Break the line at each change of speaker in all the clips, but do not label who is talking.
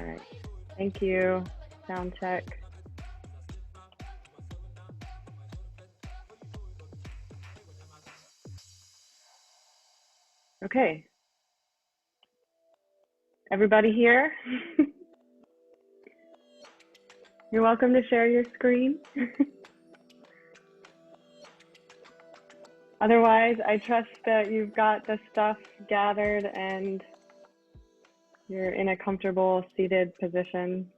All right. Thank you. Sound check. Okay. Everybody here? You're welcome to share your screen. Otherwise, I trust that you've got the stuff gathered and you're in a comfortable seated position.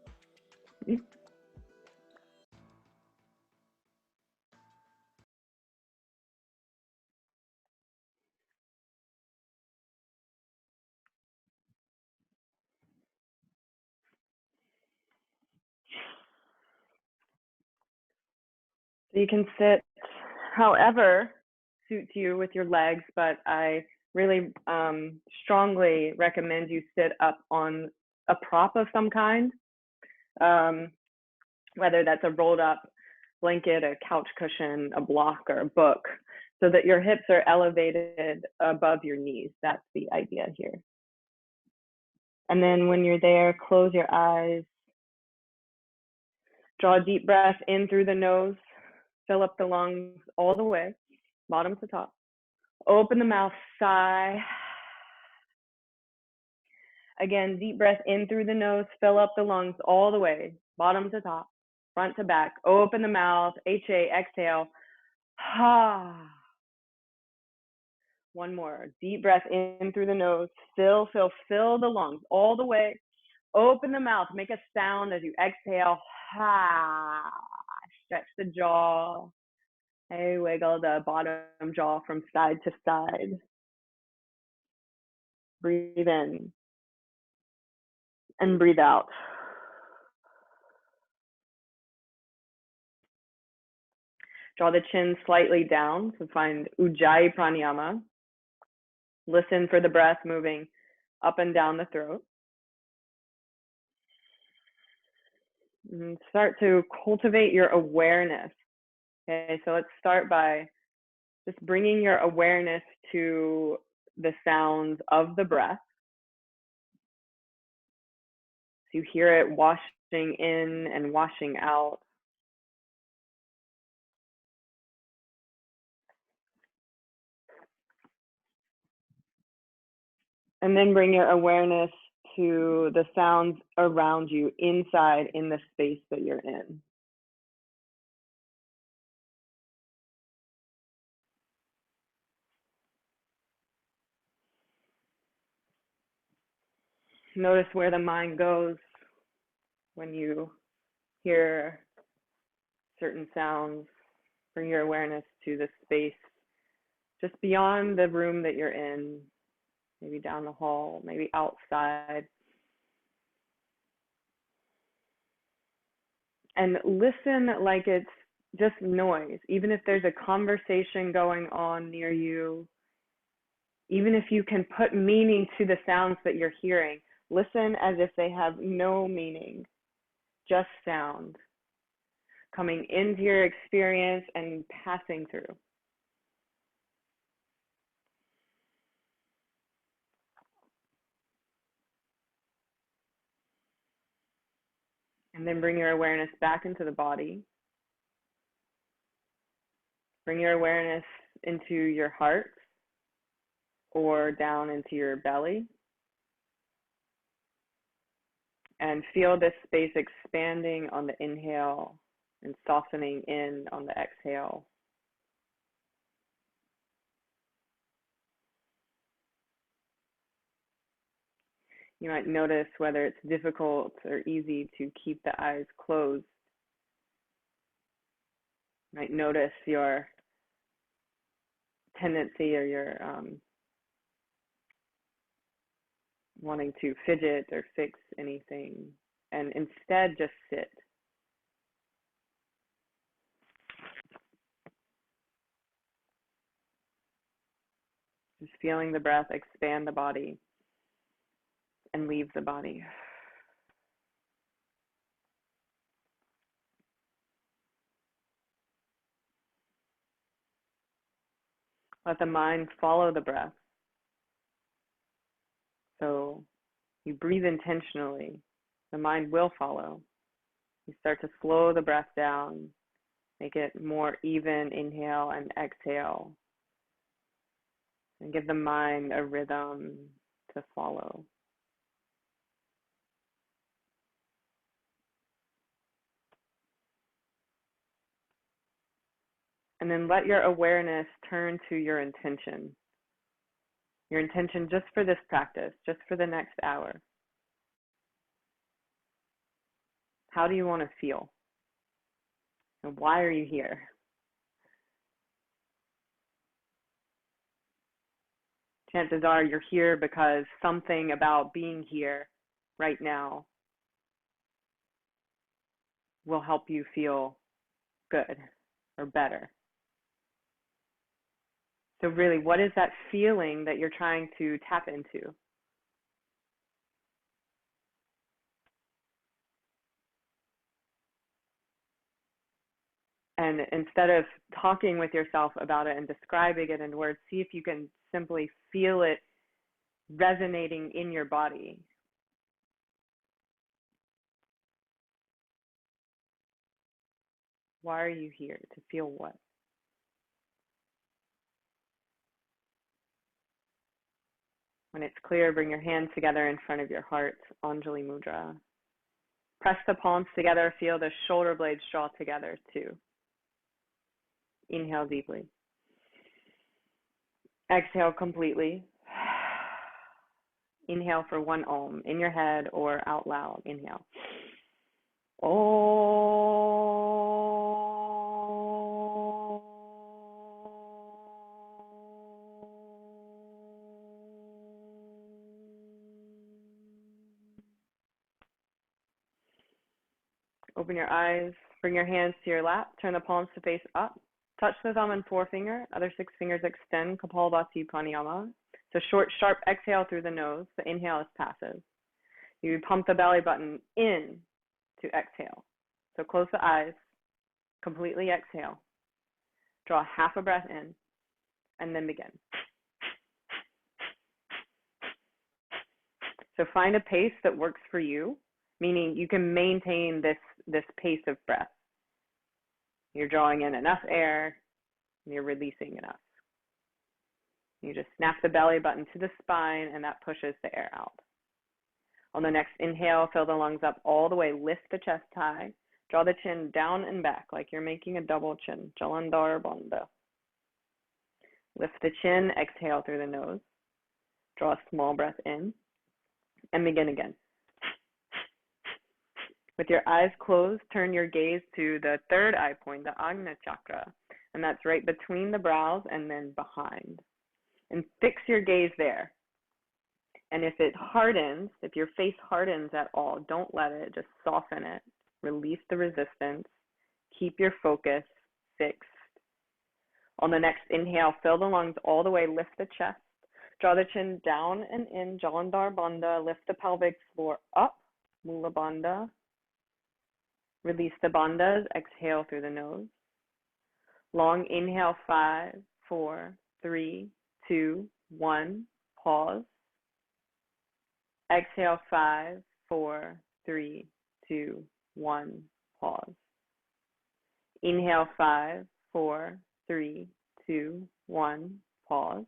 So you can sit however suits you with your legs, but I really strongly recommend you sit up on a prop of some kind, whether that's a rolled up blanket, a couch cushion, a block, or a book, so that your hips are elevated above your knees. That's the idea here. And then when you're there, close your eyes. Draw a deep breath in through the nose. Fill up the lungs all the way, bottom to top. Open the mouth, sigh. Again, deep breath in through the nose. Fill up the lungs all the way, bottom to top, front to back. Open the mouth, HA, exhale. Ha. One more. Deep breath in through the nose. Fill the lungs all the way. Open the mouth. Make a sound as you exhale. Ha. Stretch the jaw. Hey, wiggle the bottom jaw from side to side. Breathe in and breathe out. Draw the chin slightly down to find Ujjayi Pranayama. Listen for the breath moving up and down the throat. And start to cultivate your awareness. Okay, so let's start by just bringing your awareness to the sounds of the breath. So you hear it washing in and washing out. And then bring your awareness to the sounds around you inside in the space that you're in. Notice where the mind goes when you hear certain sounds. Bring your awareness to the space just beyond the room that you're in, maybe down the hall, maybe outside. And listen like it's just noise, even if there's a conversation going on near you, even if you can put meaning to the sounds that you're hearing, listen as if they have no meaning, just sound coming into your experience and passing through. And then bring your awareness back into the body. Bring your awareness into your heart or down into your belly. And feel this space expanding on the inhale and softening in on the exhale. You might notice whether it's difficult or easy to keep the eyes closed. You might notice your tendency or your wanting to fidget or fix anything, and instead just sit. Just feeling the breath expand the body and leave the body. Let the mind follow the breath. So you breathe intentionally, The mind will follow. You start to slow the breath down, make it more even, inhale and exhale, and give the mind a rhythm to follow. And then let your awareness turn to your intention. Your intention just for this practice, just for the next hour. How do you want to feel? And why are you here? Chances are you're here because something about being here right now will help you feel good or better. So really, what is that feeling that you're trying to tap into? And instead of talking with yourself about it and describing it in words, see if you can simply feel it resonating in your body. Why are you here? To feel what? When it's clear, bring your hands together in front of your heart, Anjali Mudra. Press the palms together, feel the shoulder blades draw together too. Inhale deeply. Exhale completely. Inhale for one Om, in your head or out loud. Inhale. Om. Open your eyes, bring your hands to your lap, turn the palms to face up. Touch the thumb and forefinger, other 6 fingers extend, Kapalabhati Pranayama. So short, sharp exhale through the nose. The inhale is passive. You pump the belly button in to exhale. So close the eyes, completely exhale. Draw half a breath in, and then begin. So find a pace that works for you, meaning you can maintain this pace of breath. You're drawing in enough air, and you're releasing enough. You just snap the belly button to the spine, and that pushes the air out. On the next inhale, fill the lungs up all the way, lift the chest high, draw the chin down and back like you're making a double chin, Jalandhar Bandha. Lift the chin, exhale through the nose, draw a small breath in, and begin again. With your eyes closed, turn your gaze to the third eye point, the Ajna chakra, and that's right between the brows and then behind. And fix your gaze there. And if it hardens, if your face hardens at all, don't let it, just soften it. Release the resistance. Keep your focus fixed. On the next inhale, fill the lungs all the way, lift the chest. Draw the chin down and in, Jalandhar Bandha. Lift the pelvic floor up, Mula Bandha. Release the bandhas, exhale through the nose. Long inhale, 5, 4, 3, 2, 1, pause. Exhale, 5, 4, 3, 2, 1, pause. Inhale, 5, 4, 3, 2, 1, pause.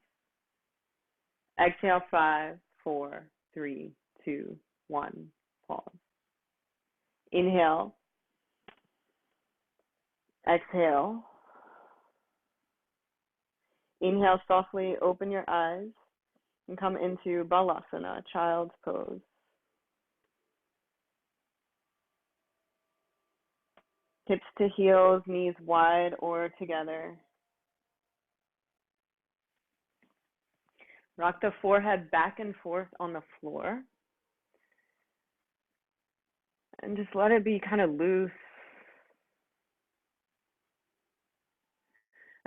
Exhale, 5, 4, 3, 2, 1, pause. Inhale. Exhale. Inhale softly, open your eyes, and come into Balasana, child's pose. Hips to heels, knees wide or together. Rock the forehead back and forth on the floor. And just let it be kind of loose.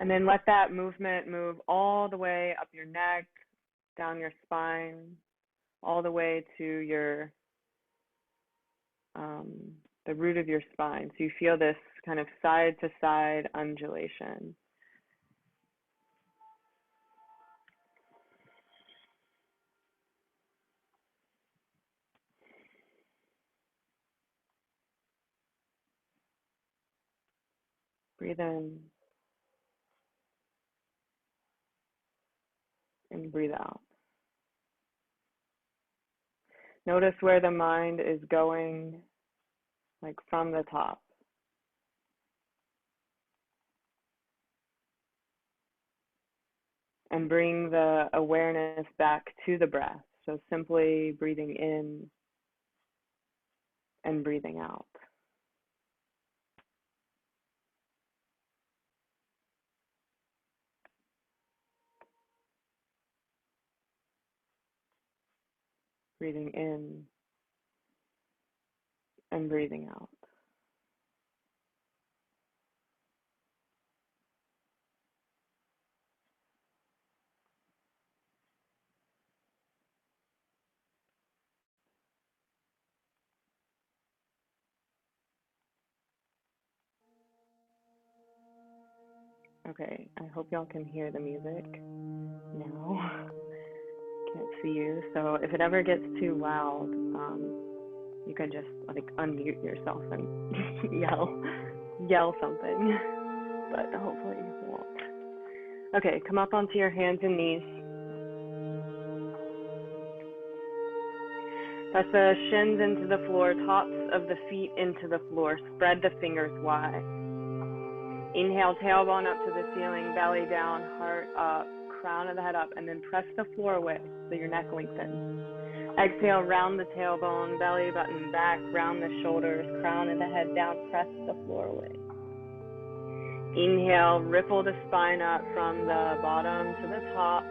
And then let that movement move all the way up your neck, down your spine, all the way to your the root of your spine. So you feel this kind of side to side undulation. Breathe in and breathe out. Notice where the mind is going, like from the top. And bring the awareness back to the breath. So simply breathing in and breathing out. Breathing in and breathing out. Okay, I hope y'all can hear the music now. Can't see you, so if it ever gets too loud, you can just like unmute yourself and yell something, but hopefully you won't. Okay, come up onto your hands and knees. Press the shins into the floor, tops of the feet into the floor. Spread the fingers wide. Inhale, tailbone up to the ceiling, belly down, heart up, crown of the head up, and then press the floor away so your neck lengthens. Exhale, round the tailbone, belly button back, round the shoulders, crown of the head down, press the floor away. Inhale, ripple the spine up from the bottom to the top.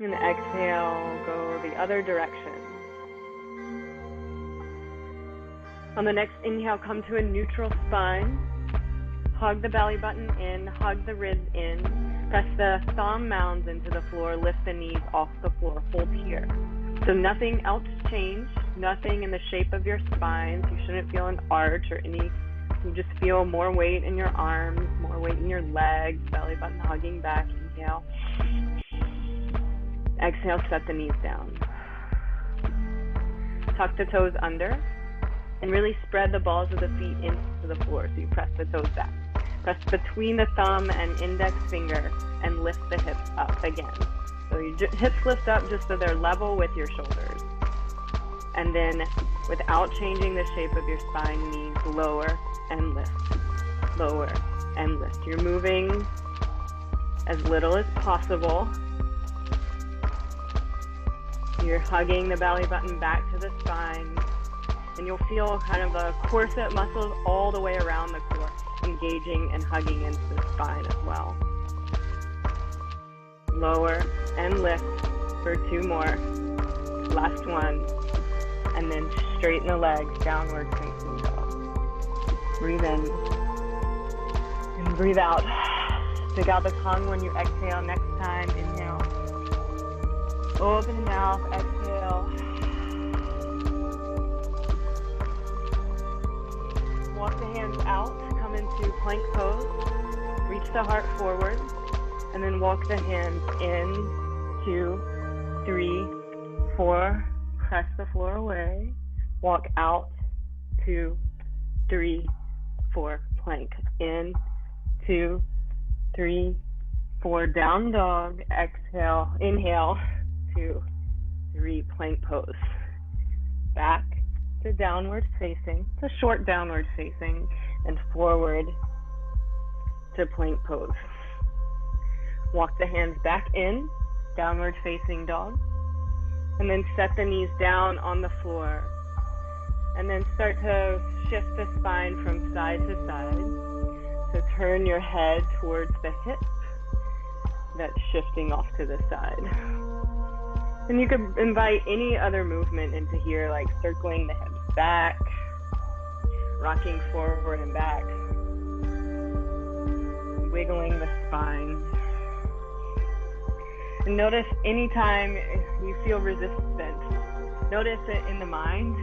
And exhale, go the other direction. On the next inhale, come to a neutral spine. Hug the belly button in, hug the ribs in. Press the thumb mounds into the floor, lift the knees off the floor, hold here. So nothing else changed, nothing in the shape of your spine. You shouldn't feel an arch or any, you just feel more weight in your arms, more weight in your legs, belly button hugging back, inhale. Exhale, set the knees down. Tuck the toes under and really spread the balls of the feet into the floor so you press the toes back. Press between the thumb and index finger and lift the hips up again. So your hips lift up just so they're level with your shoulders. And then without changing the shape of your spine, knees lower and lift, lower and lift. You're moving as little as possible. You're hugging the belly button back to the spine, and you'll feel kind of a corset muscles all the way around the core, engaging and hugging into the spine as well. Lower and lift for 2 more. Last one. And then straighten the legs, downward facing dog. Breathe in and breathe out. Stick out the tongue when you exhale. Next time, inhale. Open the mouth, exhale. Walk the hands out, come into plank pose. Reach the heart forward, and then walk the hands in, 2, 3, 4. Press the floor away. Walk out, 2, 3, 4. Plank. In, 2, 3, 4. Down dog. Exhale. Inhale. 2, 3. Plank pose. Back to downward facing. It's a short downward facing, and forward to plank pose. Walk the hands back in, downward facing dog. And then set the knees down on the floor. And then start to shift the spine from side to side. So turn your head towards the hip. That's shifting off to the side. And you could invite any other movement into here, like circling the hips back, rocking forward and back, wiggling the spine. And notice anytime you feel resistance, notice it in the mind.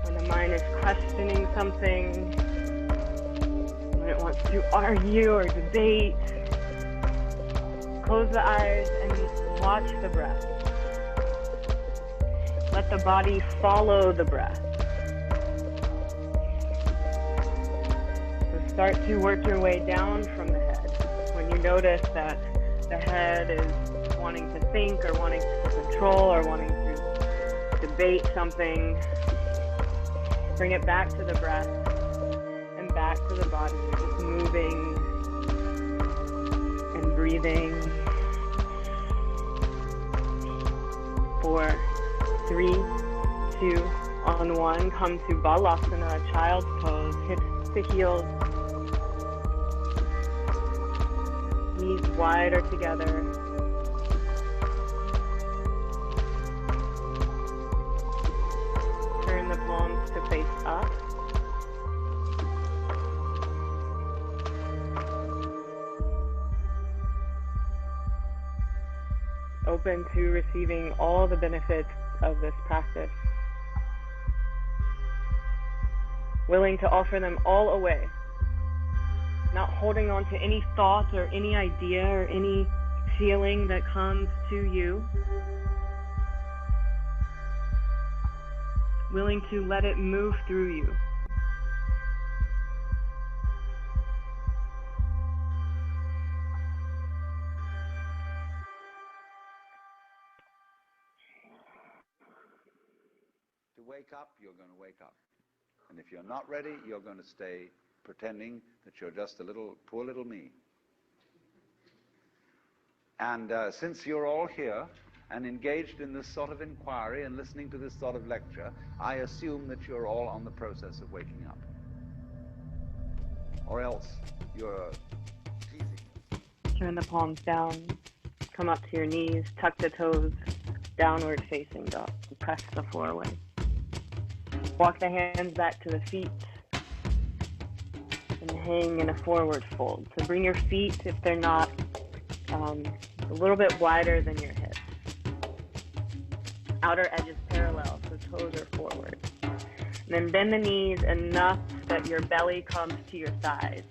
When the mind is questioning something, when it wants to argue or debate, close the eyes and watch the breath. Let the body follow the breath. Start to work your way down from the head. When you notice that the head is wanting to think or wanting to control or wanting to debate something, bring it back to the breath and back to the body, just moving and breathing. 4, 3, 2, on 1. Come to Balasana, child's pose, hips to heels, knees wider together. Turn the palms to face up. Open to receiving all the benefits of this practice. Willing to offer them all away. Not holding on to any thought or any idea or any feeling that comes to you. Willing to let it move through you.
To wake up, you're going to wake up. And if you're not ready, you're going to stay pretending that you're just a little, poor little me. And since you're all here and engaged in this sort of inquiry and listening to this sort of lecture, I assume that you're all on the process of waking up. Or else you're teasing.
Turn the palms down. Come up to your knees. Tuck the toes. Downward facing dog. Press the floor away. Walk the hands back to the feet. And hang in a forward fold. So bring your feet, if they're not a little bit wider than your hips. Outer edges parallel, so toes are forward. And then bend the knees enough that your belly comes to your thighs.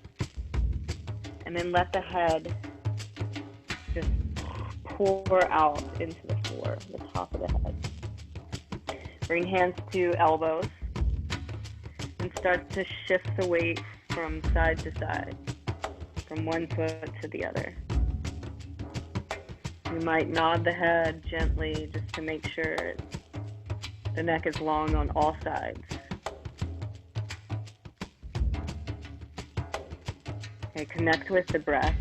And then let the head just pour out into the floor, the top of the head. Bring hands to elbows and start to shift the weight from side to side, from one foot to the other. You might nod the head gently just to make sure the neck is long on all sides. Okay, connect with the breath.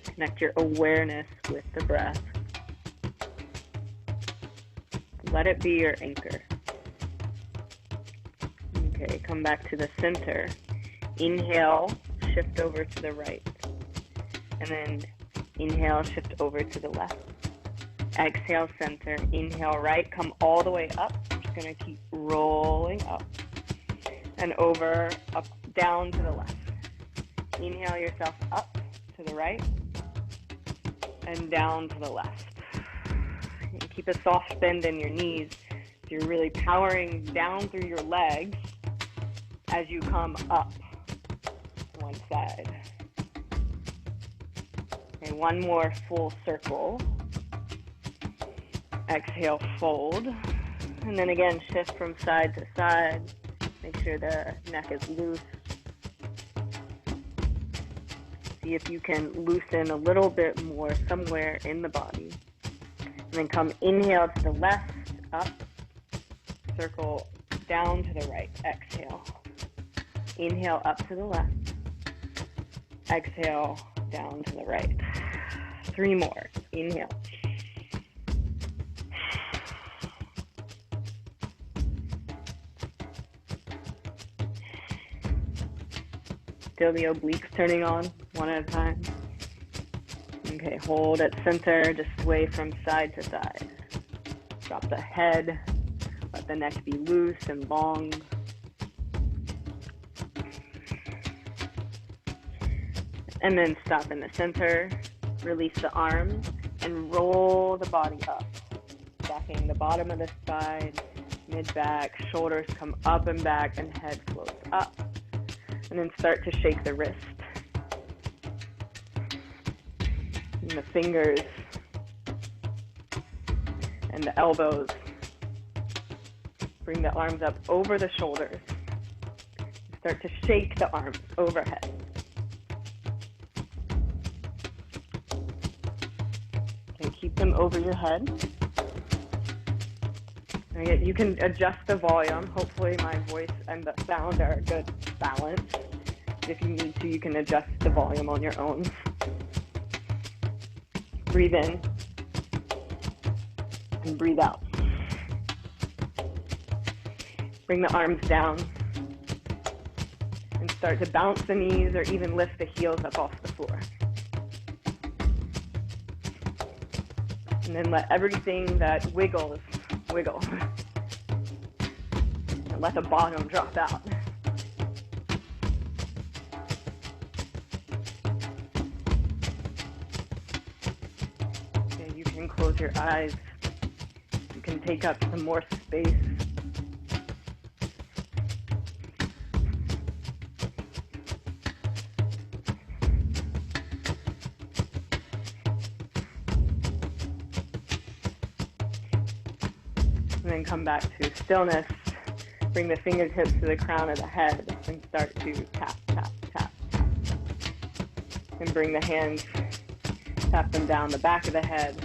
Connect your awareness with the breath. Let it be your anchor. Okay, come back to the center. Inhale, shift over to the right. And then inhale, shift over to the left. Exhale, center. Inhale, right. Come all the way up. I'm just going to keep rolling up. And over, up, down to the left. Inhale yourself up to the right. And down to the left. And keep a soft bend in your knees. So you're really powering down through your legs as you come up one side. Okay, one more full circle. Exhale, fold. And then again, shift from side to side. Make sure the neck is loose. See if you can loosen a little bit more somewhere in the body. And then come inhale to the left, up, circle down to the right, exhale. Inhale up to the left, exhale down to the right. 3 more, inhale. Feel the obliques turning on one at a time. Okay, hold at center, just sway from side to side. Drop the head, let the neck be loose and long. And then stop in the center, release the arms, and roll the body up. Stacking the bottom of the spine, mid-back, shoulders come up and back, and head floats up. And then start to shake the wrist. And the fingers and the elbows. Bring the arms up over the shoulders. Start to shake the arms overhead. Okay, keep them over your head. And you can adjust the volume. Hopefully my voice and the sound are a good balance. If you need to, you can adjust the volume on your own. Breathe in and breathe out. Bring the arms down and start to bounce the knees or even lift the heels up off the floor. And then let everything that wiggles, wiggle. And let the bottom drop out. Okay, you can close your eyes. You can take up some more space. And then come back to stillness. Bring the fingertips to the crown of the head and start to tap, tap, tap, tap. And bring the hands, tap them down the back of the head,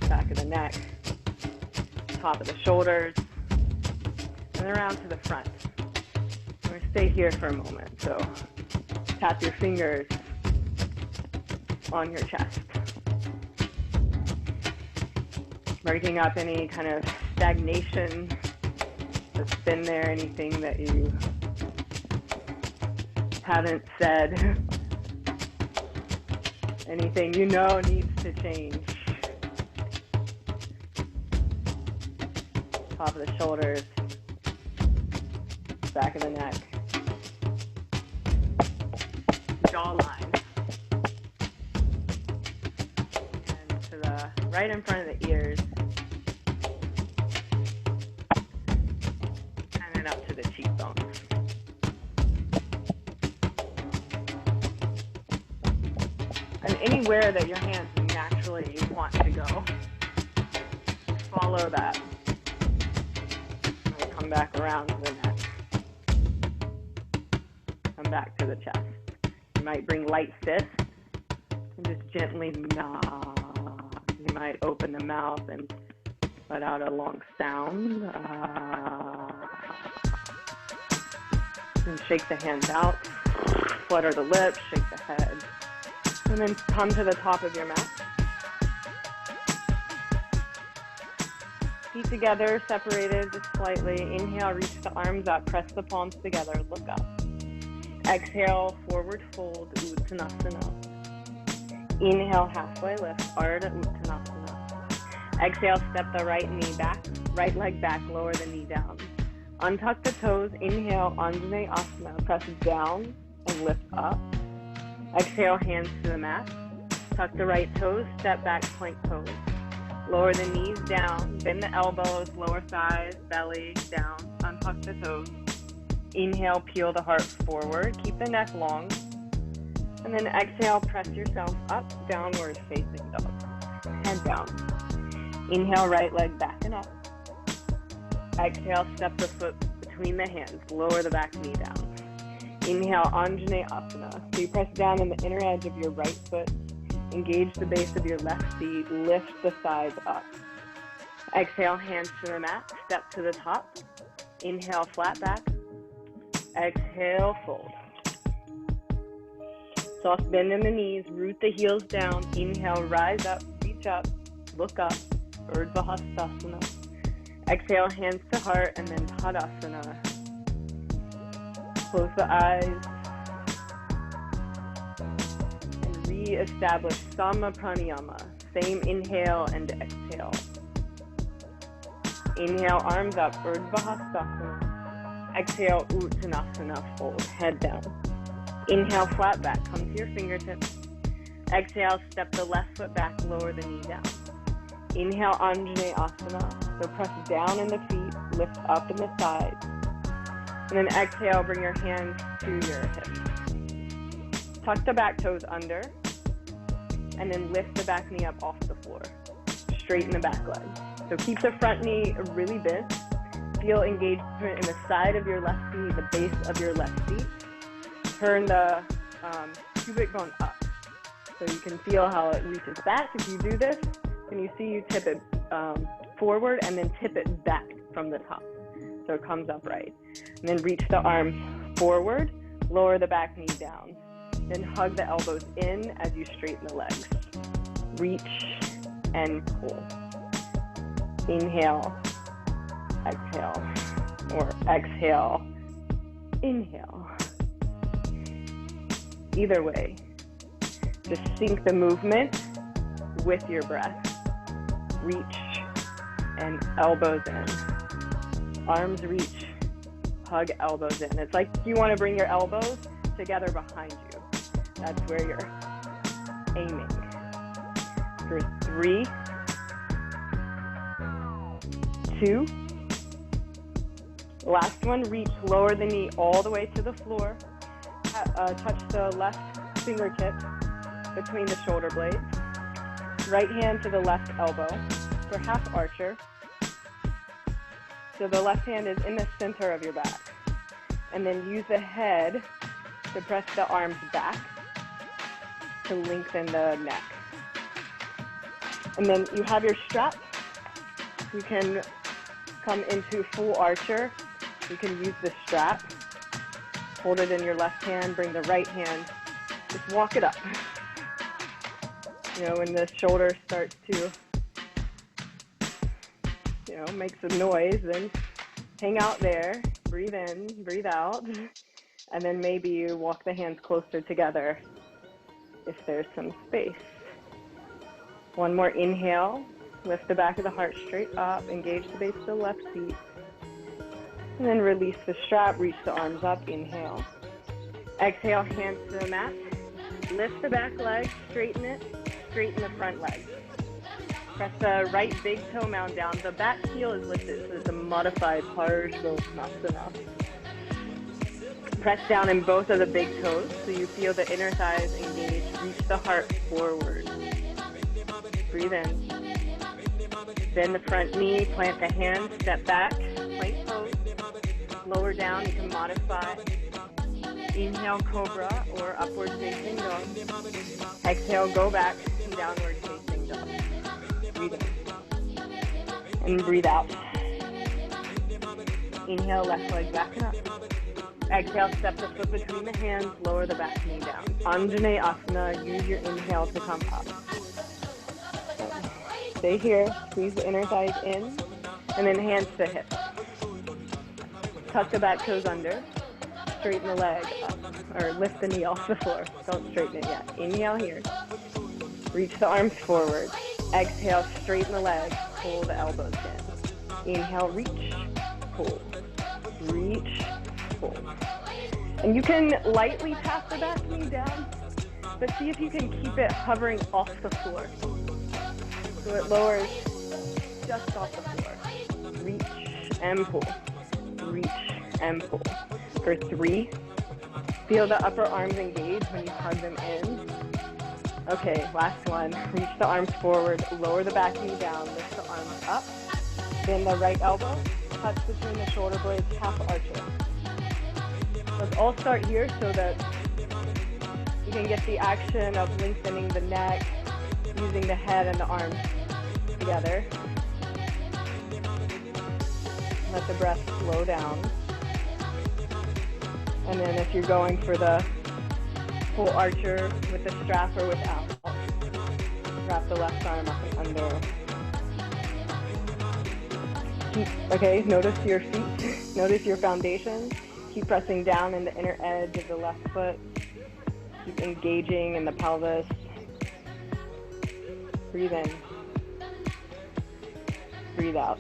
back of the neck, top of the shoulders, and around to the front. We're going to stay here for a moment. So tap your fingers on your chest. Breaking up any kind of stagnation that's been there, anything that you haven't said, anything you know needs to change. Top of the shoulders, back of the neck, jawline, and to the right in front of the ears, and then up to the cheekbones. And anywhere that your hands naturally want to go, follow that. And come back around to the neck. Come back to the chest. You might bring light fists and just gently nod. You might open the mouth and let out a long sound. And shake the hands out. Flutter the lips, shake the head. And then come to the top of your mat. Feet together, separated just slightly. Inhale, reach the arms up, press the palms together, look up. Exhale, forward fold, Uttanasana. Inhale, halfway lift, Ardha Uttanasana. Exhale, step the right knee back, right leg back, lower the knee down. Untuck the toes, inhale, Anjaneyasana, press down and lift up. Exhale, hands to the mat. Tuck the right toes, step back, plank pose. Lower the knees down, bend the elbows, lower thighs, belly down, untuck the toes. Inhale, peel the heart forward, keep the neck long. And then exhale, press yourself up, downward facing dog. Head down. Inhale, right leg back and up. Exhale, step the foot between the hands, lower the back knee down. Inhale, Anjaneyasana. So you press down on the inner edge of your right foot, engage the base of your left feet, lift the thighs up. Exhale, hands to the mat, step to the top. Inhale, flat back. Exhale, fold. Soft bend in the knees, root the heels down. Inhale, rise up, reach up, look up, Urdhva Hastasana. Exhale, hands to heart, and then Tadasana. Close the eyes. And re-establish Sama Pranayama. Same inhale and exhale. Inhale, arms up, Urdhva Hastasana. Exhale, Uttanasana, fold, head down. Inhale, flat back, come to your fingertips. Exhale, step the left foot back, lower the knee down. Inhale, Anjaneyasana. So press down in the feet, lift up in the thighs. And then exhale, bring your hands to your hips. Tuck the back toes under. And then lift the back knee up off the floor. Straighten the back leg. So keep the front knee really bent. Feel engagement in the side of your left knee, the base of your left feet. Turn the pubic bone up so you can feel how it reaches back. If you do this, can you see you tip it forward and then tip it back from the top so it comes upright. And then reach the arms forward, lower the back knee down. Then hug the elbows in as you straighten the legs. Reach and pull. Inhale, exhale, or exhale, inhale. Either way, just sync the movement with your breath. Reach and elbows in. Arms reach, hug elbows in. It's like you want to bring your elbows together behind you. That's where you're aiming. For 3, 2. Last one, reach, lower the knee all the way to the floor. Touch the left fingertip between the shoulder blades. Right hand to the left elbow for half archer. So the left hand is in the center of your back. And then use the head to press the arms back to lengthen the neck. And then you have your strap. You can come into full archer. You can use the strap. Hold it in your left hand, bring the right hand. Just walk it up. You know, when the shoulder starts to, you know, make some noise, then hang out there, breathe in, breathe out, and then maybe you walk the hands closer together if there's some space. One more inhale, lift the back of the heart straight up, engage the base of the left seat, and then release the strap, reach the arms up, inhale. Exhale, hands to the mat, lift the back leg, straighten it, straighten the front leg. Press the right big toe mound down. The back heel is lifted, so it's a modified Parsvanasana. Press down in both of the big toes so you feel the inner thighs engage. Reach the heart forward. Breathe in. Bend the front knee, plant the hands, step back, plank pose. Lower down, you can modify. Inhale, cobra or upward facing dog. Exhale, go back, downward facing dog. Breathe in. And breathe out. Inhale, left leg back up. Exhale, step the foot between the hands, lower the back knee down. Anjaneyasana, use your inhale to come up. Stay here, squeeze the inner thighs in, and then hands to hips. Tuck the back toes under, straighten the leg up, or lift the knee off the floor. Don't straighten it yet. Inhale here. Reach the arms forward. Exhale, straighten the leg, pull the elbows in. Inhale, reach, pull, reach, pull. And you can lightly tap the back knee down, but see if you can keep it hovering off the floor. So it lowers just off the floor. Reach and pull. Reach and pull. For 3, feel the upper arms engage when you hug them in. Okay, last one. Reach the arms forward, lower the back knee down, lift the arms up. Then the right elbow, touch between the shoulder blades, half archer. Let's all start here so that you can get the action of lengthening the neck, using the head and the arms together. Let the breath slow down. And then if you're going for the full archer with the strap or without, wrap the left arm up and under. Okay, notice your feet, notice your foundation. Keep pressing down in the inner edge of the left foot. Keep engaging in the pelvis. Breathe in. Breathe out.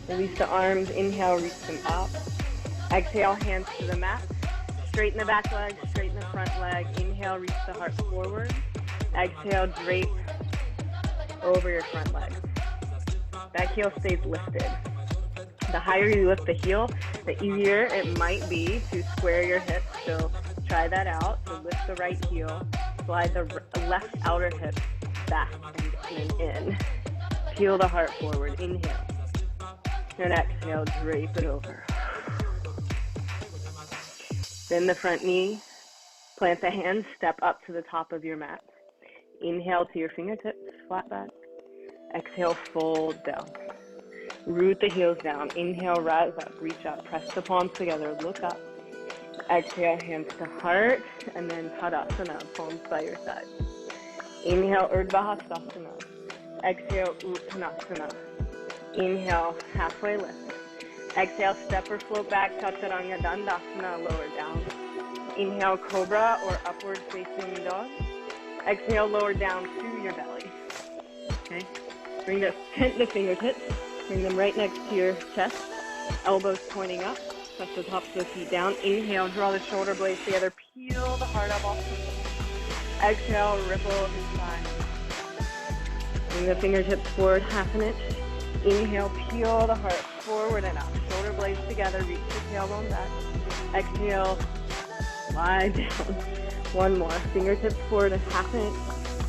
Release the arms. Inhale, reach them up. Exhale, hands to the mat. Straighten the back leg, straighten the front leg. Inhale, reach the heart forward. Exhale, drape over your front leg. Back heel stays lifted. The higher you lift the heel, the easier it might be to square your hips. So try that out. So lift the right heel, slide the left outer hip back and in. Peel the heart forward. Inhale. And exhale, drape it over. Bend the front knee, plant the hands, step up to the top of your mat. Inhale to your fingertips, flat back. Exhale, fold down. Root the heels down. Inhale, rise up, reach up, press the palms together, look up. Exhale, hands to heart, and then Tadasana, palms by your side. Inhale, Urdhva Hastasana. Exhale, Uttanasana. Inhale, halfway lift. Exhale, step or float back, Chaturanga Dandasana, lower down. Inhale, Cobra or upward facing dog. Exhale, lower down to your belly. Okay, tent the fingertips, bring them right next to your chest, elbows pointing up, press the tops of the feet down. Inhale, draw the shoulder blades together, peel the heart up off the floor. Exhale, ripple to side. Bring the fingertips forward, half an inch. Inhale, peel the heart forward and up. Shoulder blades together, reach the tailbone back. Exhale, lie down. One more. Fingertips forward, half an inch.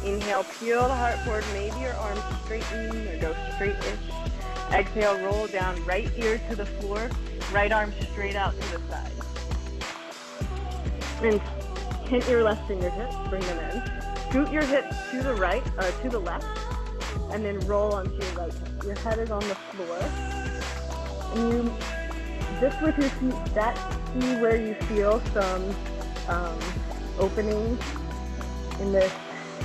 Inhale, peel the heart forward. Maybe your arms straighten or go straight-ish. Exhale, roll down, right ear to the floor, right arm straight out to the side. And hint your left fingertips, bring them in. Scoot your hips to the right, or to the left, and then roll onto your right hip. Your head is on the floor. And you, just with your feet, see where you feel some opening in this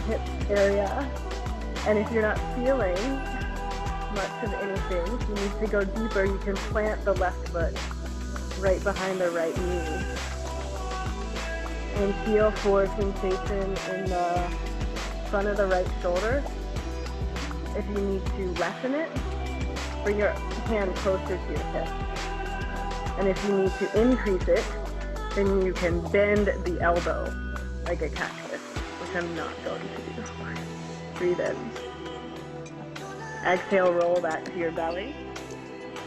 hip area. And if you're not feeling much of anything, if you need to go deeper, you can plant the left foot right behind the right knee. And feel for sensation in the front of the right shoulder. If you need to lessen it, bring your hand closer to your hip. And if you need to increase it, then you can bend the elbow like a cactus, which I'm not going to do. Breathe in. Exhale, roll back to your belly.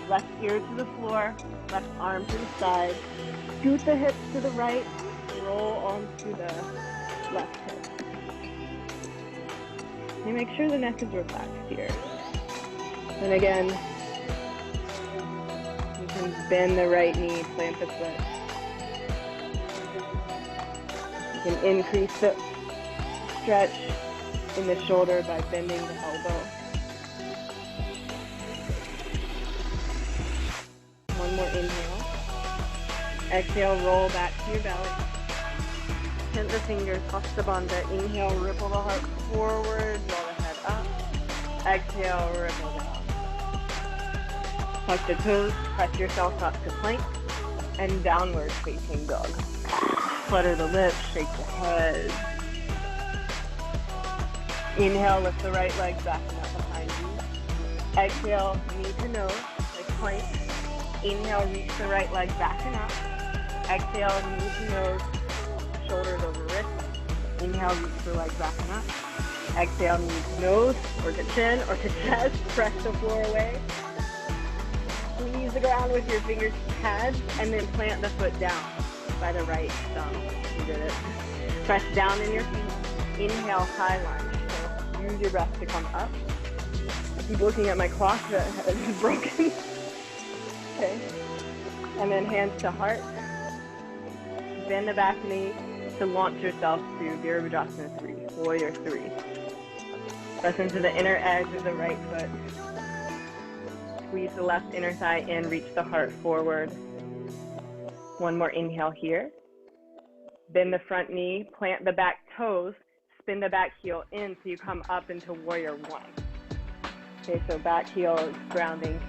Left ear to the floor, left arm to the side. Scoot the hips to the right, roll onto the left hip. And make sure the neck is relaxed here. And again, you can bend the right knee, plant the foot. You can increase the stretch in the shoulder by bending the elbow. One more inhale. Exhale, roll back to your belly. Hint the fingers, Hasta Bandha. Inhale, ripple the heart forward, draw the head up. Exhale, ripple down. Tuck the toes, press yourself up to plank, and downward facing dog. Flutter the lips, shake the head. Inhale, lift the right leg back and up behind you. Exhale, knee to nose, like plank. Inhale, reach the right leg back and up. Exhale, knee to nose, shoulders over wrist. Inhale, reach the leg back and up. Exhale, knee to nose, or to chin, or to chest. Press the floor away. Squeeze the ground with your fingers pads, and then plant the foot down by the right thumb. You did it. Press down in your feet. Inhale, high lunge. So use your breath to come up. I keep looking at my clock that is broken. Okay. And then hands to heart. Bend the back knee to launch yourself to Virabhadrasana 3, Warrior 3. Press into the inner edge of the right foot. Squeeze the left inner thigh in, reach the heart forward. One more inhale here. Bend the front knee, plant the back toes, spin the back heel in so you come up into Warrior 1. Okay, so back heel is grounding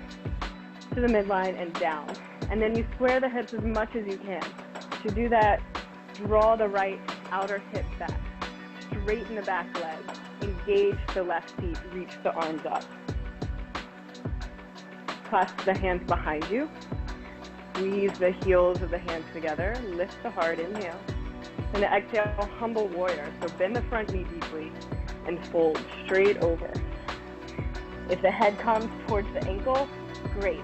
to the midline and down. And then you square the hips as much as you can. To do that, draw the right outer hip back. Straighten the back leg. Engage the left feet. Reach the arms up. Clasp the hands behind you. Squeeze the heels of the hands together. Lift the heart. Inhale. And exhale, humble warrior. So bend the front knee deeply and fold straight over. If the head comes towards the ankle, great.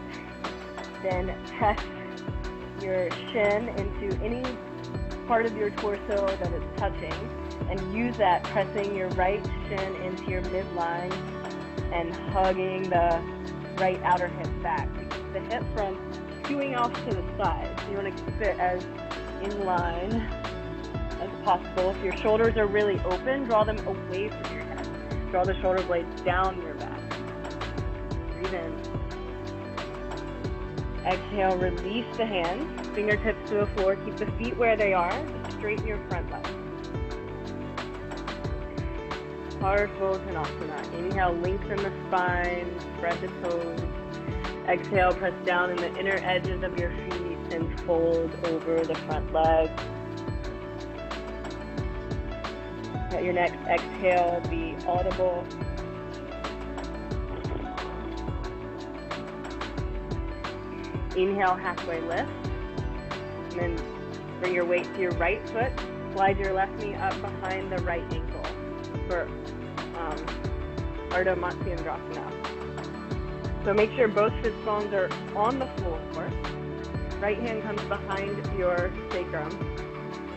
Then press your shin into any part of your torso that is touching, and use that, pressing your right shin into your midline and hugging the right outer hip back to the hip from skewing off to the side. So you want to keep it as in line as possible. If your shoulders are really open, draw them away from your head. Draw the shoulder blades down your back. Breathe in. Exhale, release the hands, fingertips to the floor. Keep the feet where they are. Straighten your front leg. Parsvottanasana. Inhale, lengthen the spine, spread the toes. Exhale, press down in the inner edges of your feet and fold over the front leg. Let your next exhale be audible. Inhale, halfway lift. And then bring your weight to your right foot. Slide your left knee up behind the right ankle for Ardha Matsyendrasana. So make sure both sit bones are on the floor. Right hand comes behind your sacrum,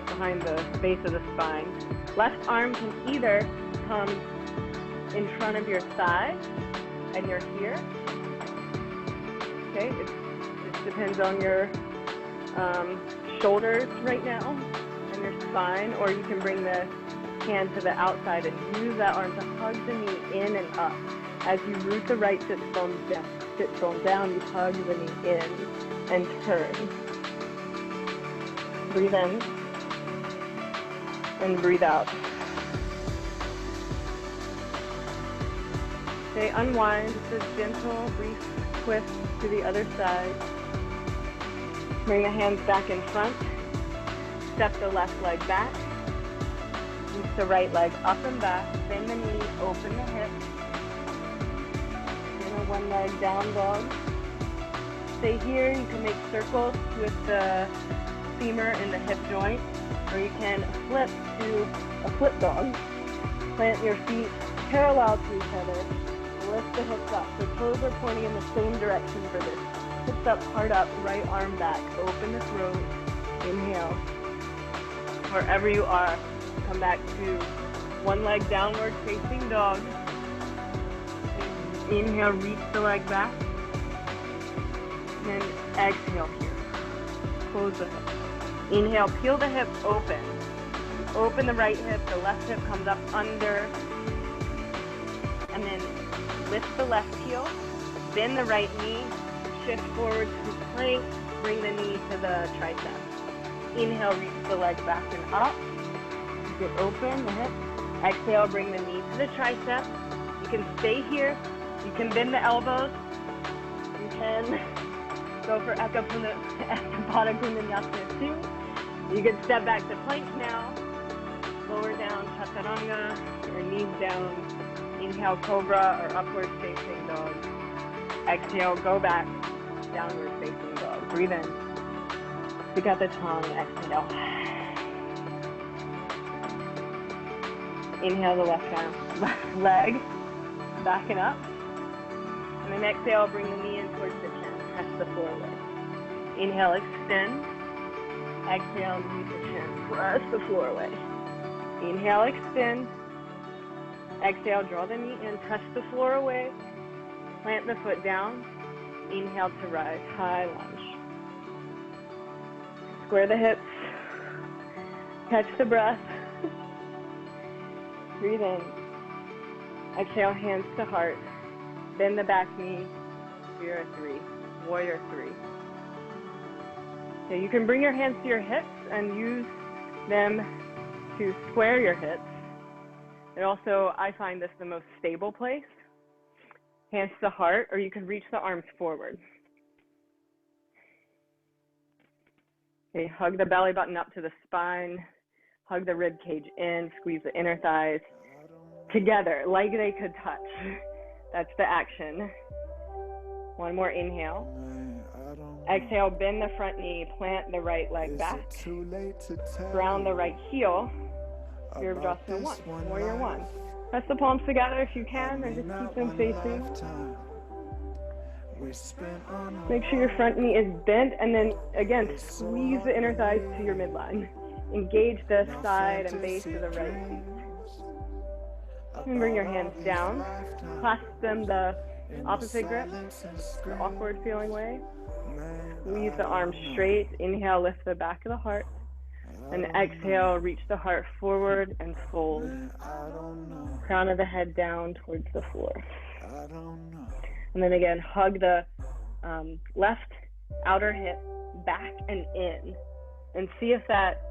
behind the base of the spine. Left arm can either come in front of your thigh and you're here. Okay, it just depends on your shoulders right now and your spine, or you can bring the hand to the outside and use that arm to hug the knee in and up. As you root the right sit bone down, you hug the knee in and turn. Breathe in and breathe out. Okay, unwind. Just a gentle, brief twist to the other side. Bring the hands back in front. Step the left leg back. Reach the right leg up and back. Bend the knee, open the hip. One leg down dog. Stay here. You can make circles with the femur and the hip joint, or you can flip to a flip dog. Plant your feet parallel to each other. Lift the hips up. The toes are pointing in the same direction for this. Hips up, heart up, right arm back. Open the throat. Inhale. Wherever you are, come back to one leg downward facing dog. Inhale, reach the leg back. And then exhale here. Close the hip. Inhale, peel the hip open. Open the right hip, the left hip comes up under. And then lift the left heel. Bend the right knee. Shift forward to plank. Bring the knee to the tricep. Inhale, reach the leg back and up. Get open the hip. Exhale, bring the knee to the tricep. You can stay here. You can bend the elbows. You can go for Ekapada Kundinyasana too. You can step back to plank now. Lower down, Chaturanga. Your knees down. Inhale, Cobra or upward facing dog. Exhale, go back, downward facing dog. Breathe in. Stick out the tongue. Exhale. Inhale the left leg. Backing up. And then exhale, bring the knee in towards the chin. Press the floor away. Inhale, extend. Exhale, meet the chin. Press the floor away. Inhale, extend. Exhale, draw the knee in. Press the floor away. Plant the foot down. Inhale to rise. High lunge. Square the hips. Catch the breath. Breathe in. Exhale, hands to heart. Bend the back knee. Warrior 3. Warrior 3. Okay, you can bring your hands to your hips and use them to square your hips. And also, I find this the most stable place. Hands to heart, or you can reach the arms forward. Okay, hug the belly button up to the spine. Hug the rib cage in. Squeeze the inner thighs together, like they could touch. That's the action. One more inhale. Exhale, bend the front knee, plant the right leg back. Ground the right heel. Virabhadrasana 1, Warrior 1. Press the palms together if you can, and just keep them facing. Make sure your front knee is bent, and then again, squeeze the inner thighs to your midline. Engage the side and base of the right feet. And bring your hands down. Clasp them the Opposite grip, the awkward feeling way. Squeeze the arms straight. Inhale, lift the back of the heart. And exhale, reach the heart forward and fold. Crown of the head down towards the floor. And then again, hug the left outer hip back and in. And see if that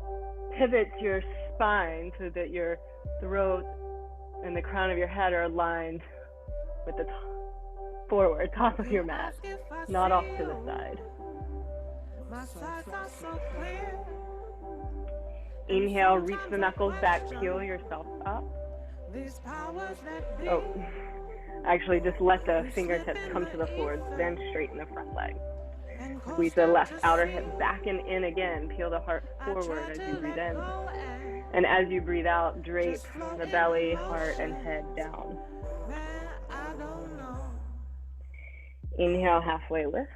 pivots your spine so that your throat and the crown of your head are aligned with the top of your mat, not off to the side. Inhale, reach the knuckles back, peel yourself up. Oh, actually just let the fingertips come to the floor, then straighten the front leg. Squeeze the left outer hip back and in again, peel the heart forward as you breathe in. And as you breathe out, drape the belly, heart, and head down. Inhale, halfway lift.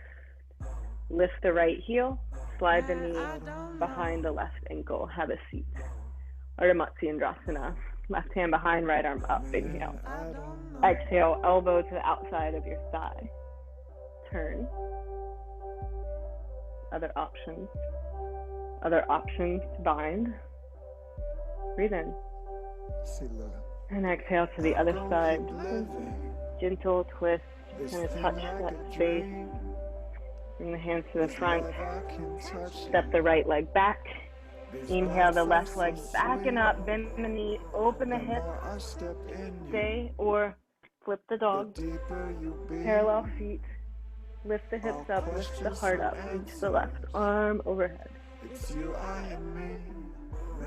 Lift the right heel, slide the knee behind the left ankle. Have a seat. Ardha Matsyendrasana. Left hand behind, right arm up. Inhale. Exhale, elbow to the outside of your thigh. Turn. Other options. Other options to bind. Breathe in. And exhale to the other side. Gentle twist. Kind of touch that space. Bring the hands to the front. Step the right leg back. Inhale the left leg back and up. Bend the knee. Open the hip. Stay or flip the dog. Parallel feet. Lift the hips up. Lift the heart up. Reach the left arm overhead.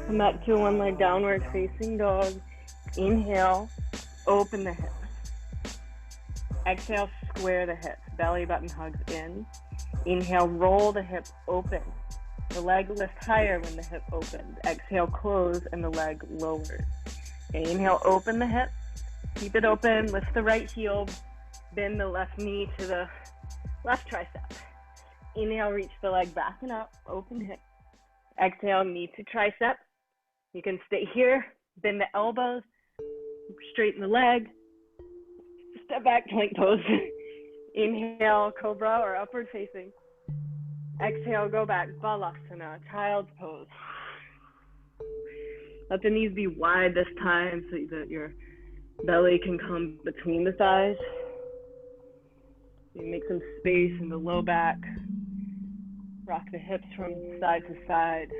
Come back to one leg downward facing dog. Inhale. Open the hips. Exhale, square the hips. Belly button hugs in. Inhale, roll the hip open. The leg lifts higher when the hip opens. Exhale, close and the leg lowers. Okay, inhale, open the hip. Keep it open. Lift the right heel. Bend the left knee to the left tricep. Inhale, reach the leg back and up. Open hip. Exhale, knee to tricep. You can stay here. Bend the elbows. Straighten the leg. Step back, plank pose. Inhale, cobra or upward facing. Exhale, go back, balasana, child's pose. Let the knees be wide this time so that your belly can come between the thighs. You make some space in the low back. Rock the hips from side to side.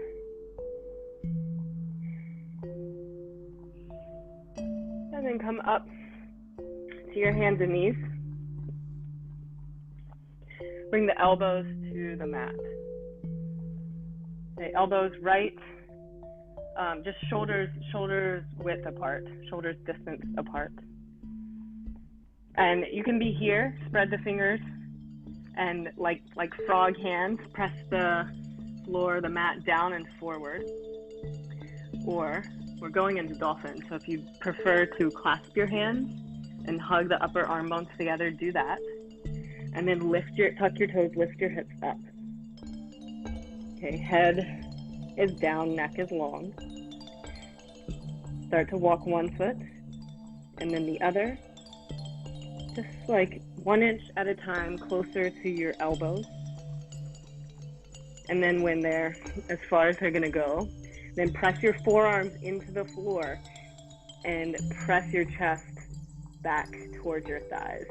And then come up to your hands and knees. Bring the elbows to the mat. Okay, elbows right, just shoulders width apart, shoulders distance apart. And you can be here, spread the fingers, and like frog hands, press the floor, the mat down and forward. Or we're going into dolphin, so if you prefer to clasp your hands and hug the upper arm bones together, do that. And then tuck your toes, lift your hips up. Okay, head is down, neck is long. Start to walk one foot, and then the other. Just like 1 inch at a time, closer to your elbows. And then when they're as far as they're gonna go, then press your forearms into the floor and press your chest back towards your thighs.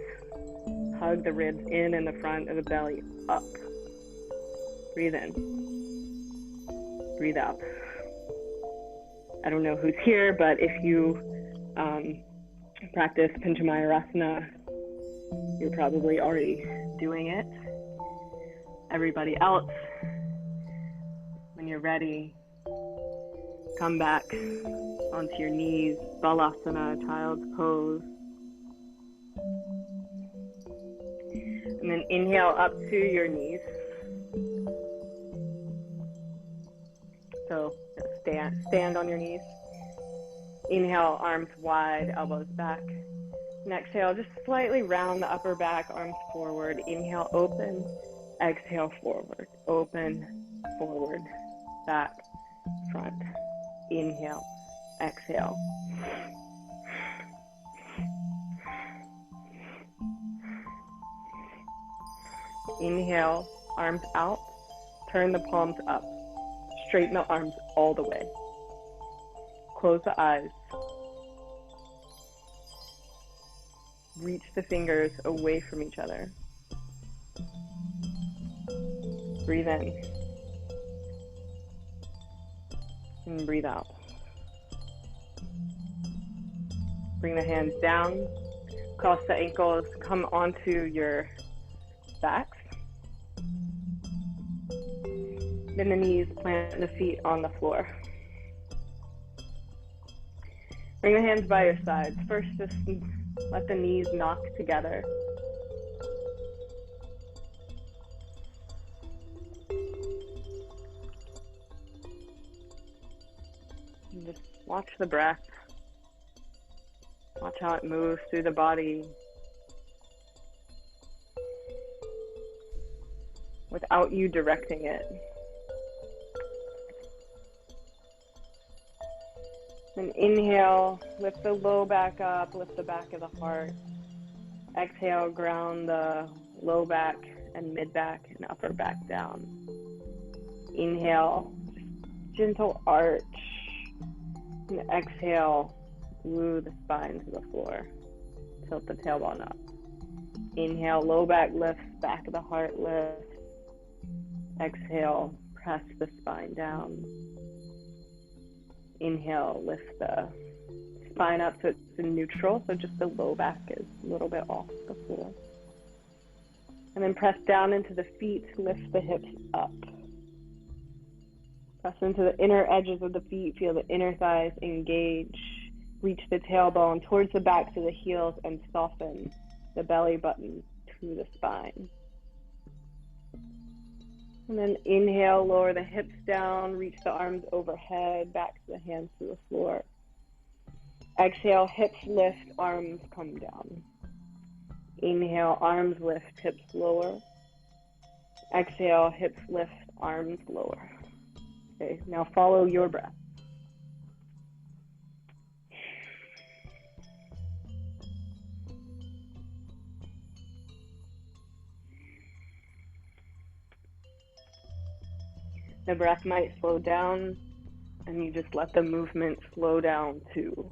Hug the ribs in and the front of the belly up. Breathe in. Breathe out. I don't know who's here, but if you practice Panchamayurasana, you're probably already doing it. Everybody else, when you're ready, come back onto your knees, Balasana, child's pose. And then inhale up to your knees. So stand on your knees. Inhale, arms wide, elbows back. And exhale, just slightly round the upper back, arms forward. Inhale, open. Exhale, forward. Open, forward, back, front. Inhale, exhale. Inhale, arms out, turn the palms up, straighten the arms all the way. Close the eyes. Reach the fingers away from each other. Breathe in. And breathe out. Bring the hands down, cross the ankles, come onto your backs. Bend the knees, plant the feet on the floor. Bring the hands by your sides. First, just let the knees knock together. And just watch the breath. Watch how it moves through the body without you directing it. And inhale, lift the low back up, lift the back of the heart. Exhale, ground the low back and mid back and upper back down. Inhale, gentle arch. And exhale, glue the spine to the floor. Tilt the tailbone up. Inhale, low back lifts, back of the heart lifts. Exhale, press the spine down. Inhale, lift the spine up so it's in neutral, so just the low back is a little bit off the floor. And then press down into the feet, lift the hips up. Press into the inner edges of the feet, feel the inner thighs engage. Reach the tailbone towards the backs of the heels and soften the belly button to the spine. And then inhale, lower the hips down, reach the arms overhead, back to the hands to the floor. Exhale, hips lift, arms come down. Inhale, arms lift, hips lower. Exhale, hips lift, arms lower. Okay, now follow your breath. The breath might slow down, and you just let the movement slow down too.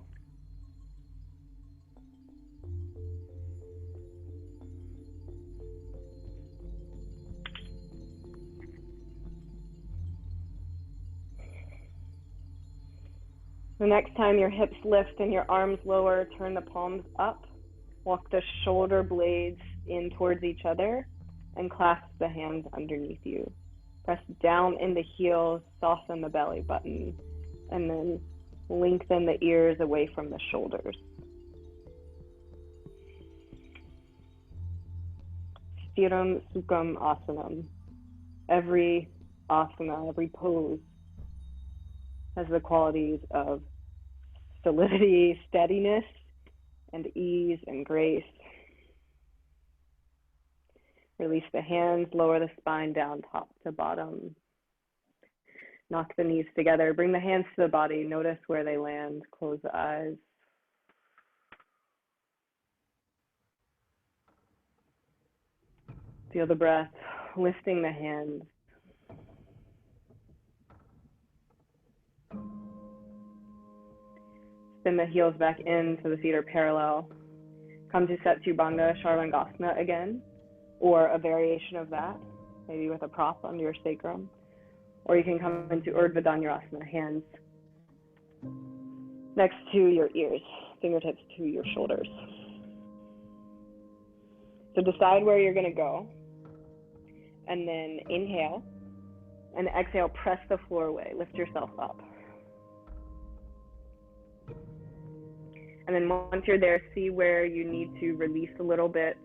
The next time your hips lift and your arms lower, turn the palms up. Walk the shoulder blades in towards each other and clasp the hands underneath you. Press down in the heels, soften the belly button, and then lengthen the ears away from the shoulders. Stiram Sukham Asanam. Every asana, every pose has the qualities of solidity, steadiness, and ease and grace. Release the hands, lower the spine down top to bottom. Knock the knees together, bring the hands to the body, notice where they land, close the eyes. Feel the breath, lifting the hands. Spin the heels back in so the feet are parallel. Come to Satyubanga Sharvangasana again, or a variation of that, maybe with a prop under your sacrum. Or you can come into Urdhva Dhanurasana, hands next to your ears, fingertips to your shoulders. So decide where you're gonna go, and then inhale, and exhale, press the floor away, lift yourself up. And then once you're there, see where you need to release a little bit.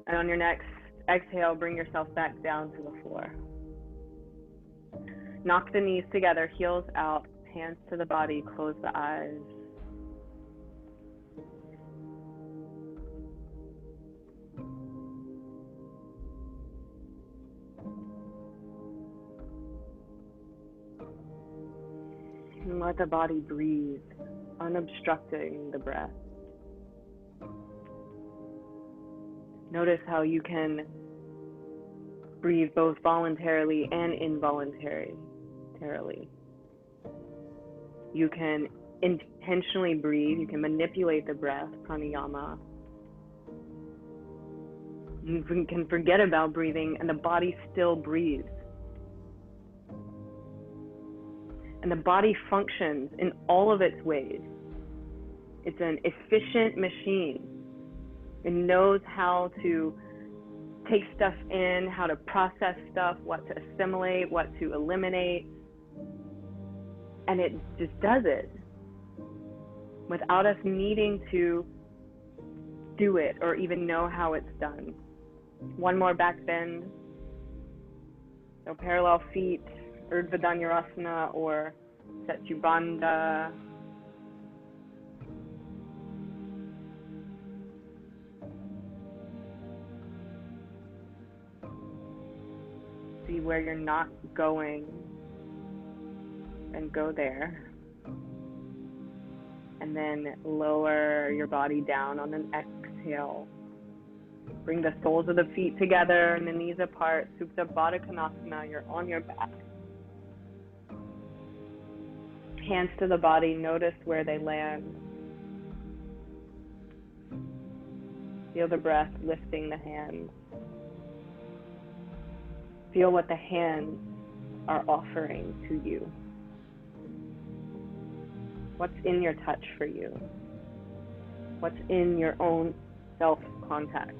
And on your next exhale, bring yourself back down to the floor. Knock the knees together, heels out, hands to the body, close the eyes. And let the body breathe, unobstructing the breath. Notice how you can breathe both voluntarily and involuntarily. You can intentionally breathe. You can manipulate the breath, pranayama. You can forget about breathing and the body still breathes. And the body functions in all of its ways. It's an efficient machine. It knows how to take stuff in, how to process stuff, what to assimilate, what to eliminate. And it just does it without us needing to do it or even know how it's done. One more back bend. So parallel feet, Urdhva Dhanurasana or Setu. See where you're not going and go there. And then lower your body down on an exhale. Bring the soles of the feet together and the knees apart. Supta Baddha Konasana, you're on your back. Hands to the body, notice where they land. Feel the breath lifting the hands. Feel what the hands are offering to you. What's in your touch for you? What's in your own self-contact?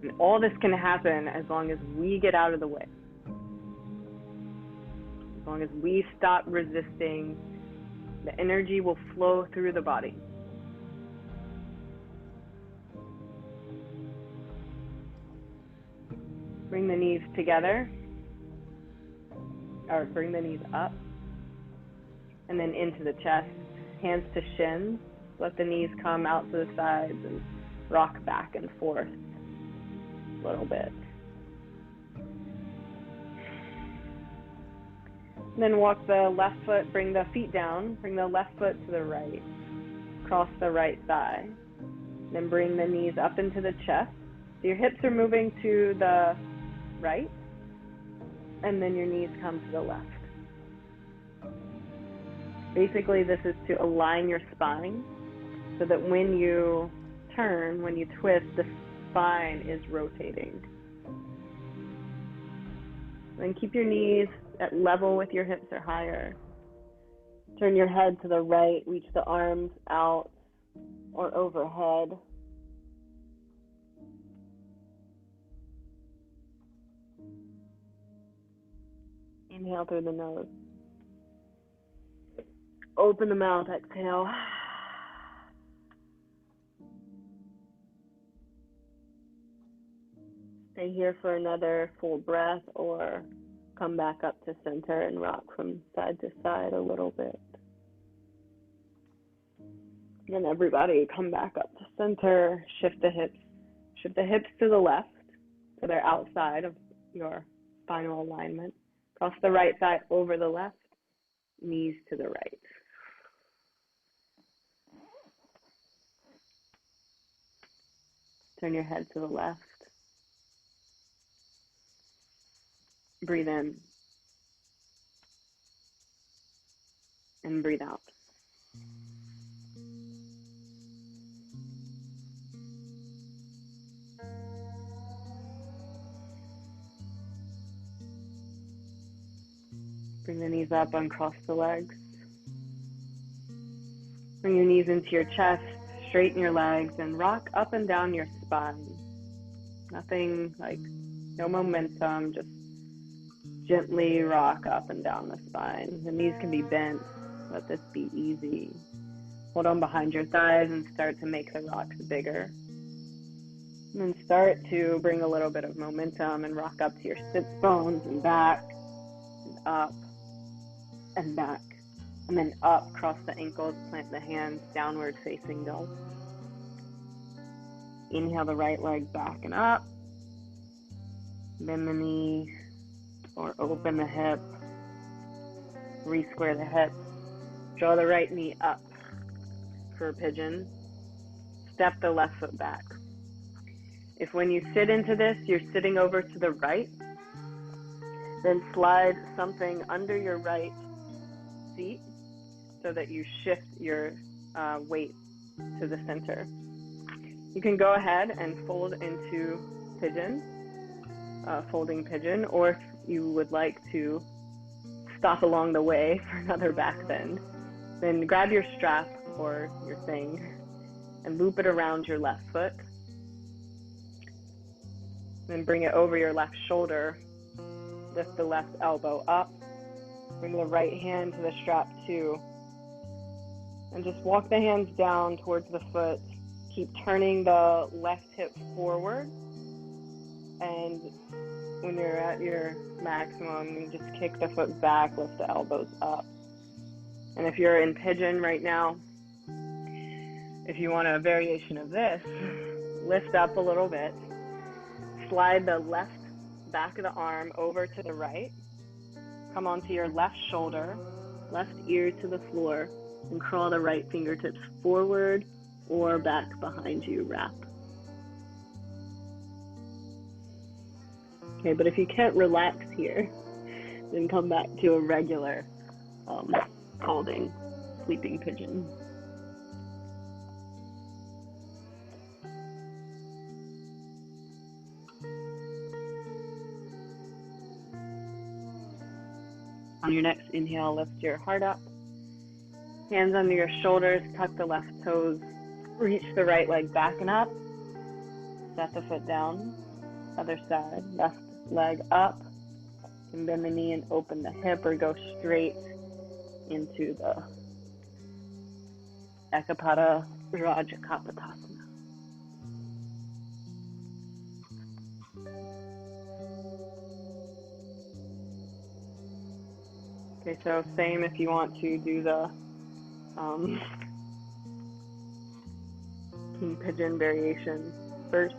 And all this can happen as long as we get out of the way. As long as we stop resisting, the energy will flow through the body. Bring the knees together, or bring the knees up, and then into the chest, hands to shins. Let the knees come out to the sides and rock back and forth a little bit. And then walk the left foot, bring the feet down, bring the left foot to the right, cross the right thigh. Then bring the knees up into the chest. So your hips are moving to the right, and then your knees come to the left. Basically, this is to align your spine so that when you turn, when you twist, the spine is rotating. Then keep your knees at level with your hips or higher. Turn your head to the right, reach the arms out or overhead. Inhale through the nose. Open the mouth, exhale. Stay here for another full breath or come back up to center and rock from side to side a little bit. And everybody come back up to center, shift the hips. Shift the hips to the left so they're outside of your spinal alignment. Cross the right side over the left, knees to the right. Turn your head to the left. Breathe in. And breathe out. Bring the knees up, uncross the legs. Bring your knees into your chest, straighten your legs, and rock up and down your spine. Nothing like, no momentum, just gently rock up and down the spine. The knees can be bent, let this be easy. Hold on behind your thighs and start to make the rocks bigger. And then start to bring a little bit of momentum and rock up to your sits bones and back, and up, and back. And then up, cross the ankles, plant the hands, downward facing dog. Inhale the right leg back and up. Bend the knee or open the hip. Re-square the hip. Draw the right knee up. for pigeon, step the left foot back. If when you sit into this, you're sitting over to the right, then slide something under your right seat so that you shift your weight to the center. You can go ahead and fold into pigeon, folding pigeon, or if you would like to stop along the way for another back bend, then grab your strap or your thing and loop it around your left foot. Then bring it over your left shoulder, lift the left elbow up, bring the right hand to the strap too, and just walk the hands down towards the foot. Keep turning the left hip forward, and when you're at your maximum, you just kick the foot back, lift the elbows up. And if you're in pigeon right now, if you want a variation of this, lift up a little bit, slide the left back of the arm over to the right, come onto your left shoulder, left ear to the floor, and crawl the right fingertips forward or back behind you, wrap. Okay, but if you can't relax here, then come back to a regular folding sleeping pigeon. On your next inhale, lift your heart up. Hands under your shoulders, tuck the left toes, reach the right leg back and up. Set the foot down. Other side, left leg up. You can bend the knee and open the hip or go straight into the Ekapada Rajakapatasana. Okay, so same if you want to do the king pigeon variation first.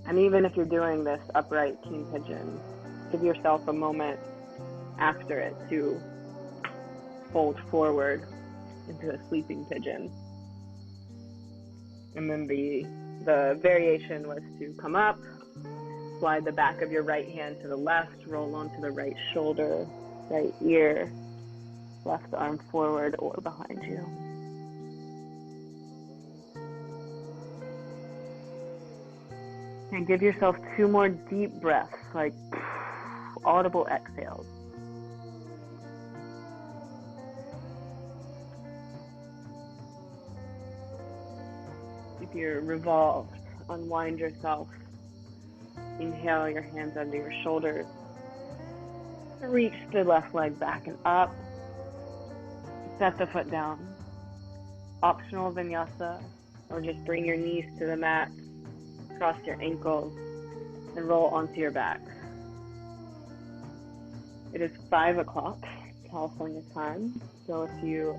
And even if you're doing this upright king pigeon, give yourself a moment after it to fold forward into a sleeping pigeon. And then the variation was to come up, slide the back of your right hand to the left, roll onto the right shoulder, right ear, left arm forward or behind you. And give yourself 2 more deep breaths, like audible exhales. If you're revolved, unwind yourself. Inhale, your hands under your shoulders. Reach the left leg back and up. Set the foot down. Optional vinyasa, or just bring your knees to the mat, cross your ankles, and roll onto your back. It is 5 o'clock California time, so if you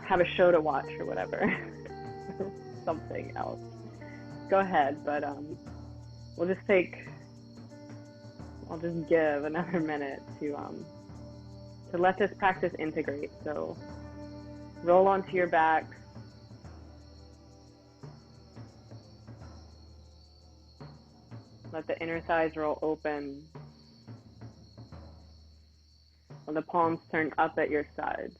have a show to watch or whatever, something else, go ahead. But I'll just give another minute to let this practice integrate. So roll onto your back. Let the inner thighs roll open. While the palms turn up at your sides.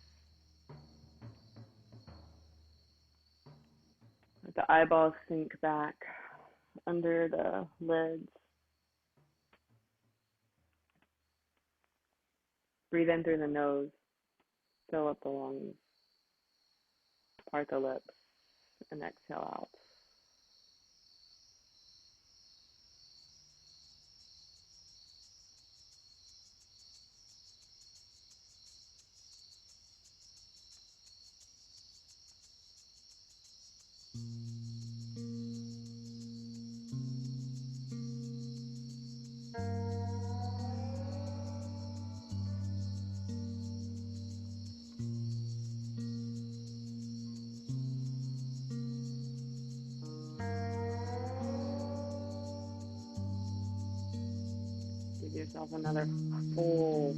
Let the eyeballs sink back under the lids. Breathe in through the nose. Fill up the lungs. Part the lips. And exhale out. yourself another full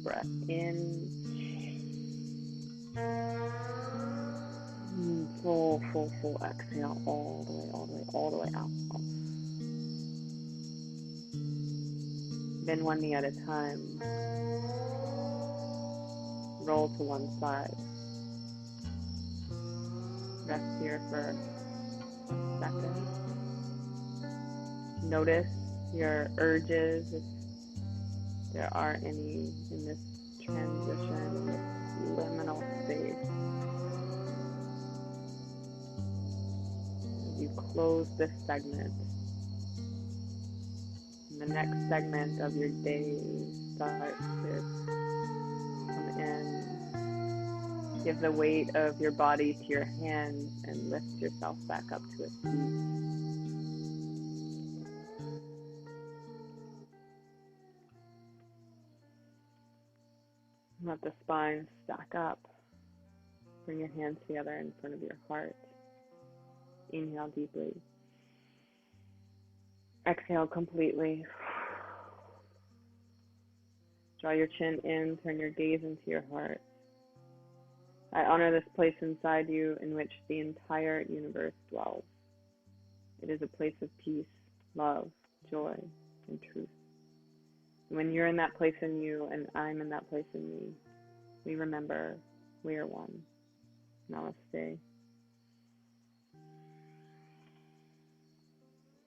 breath in. Full exhale all the way out. Then one knee at a time. Roll to one side. Rest here for a second. Notice your urges, if there are any in this transition, this liminal space. As you close this segment, and the next segment of your day starts to come in. Give the weight of your body to your hands and lift yourself back up to a seat. Let the spine stack up. Bring your hands together in front of your heart. Inhale deeply. Exhale completely. Draw your chin in, turn your gaze into your heart. I honor this place inside you in which the entire universe dwells. It is a place of peace, love, joy, and truth. When you're in that place in you and I'm in that place in me, we remember we are one. Namaste.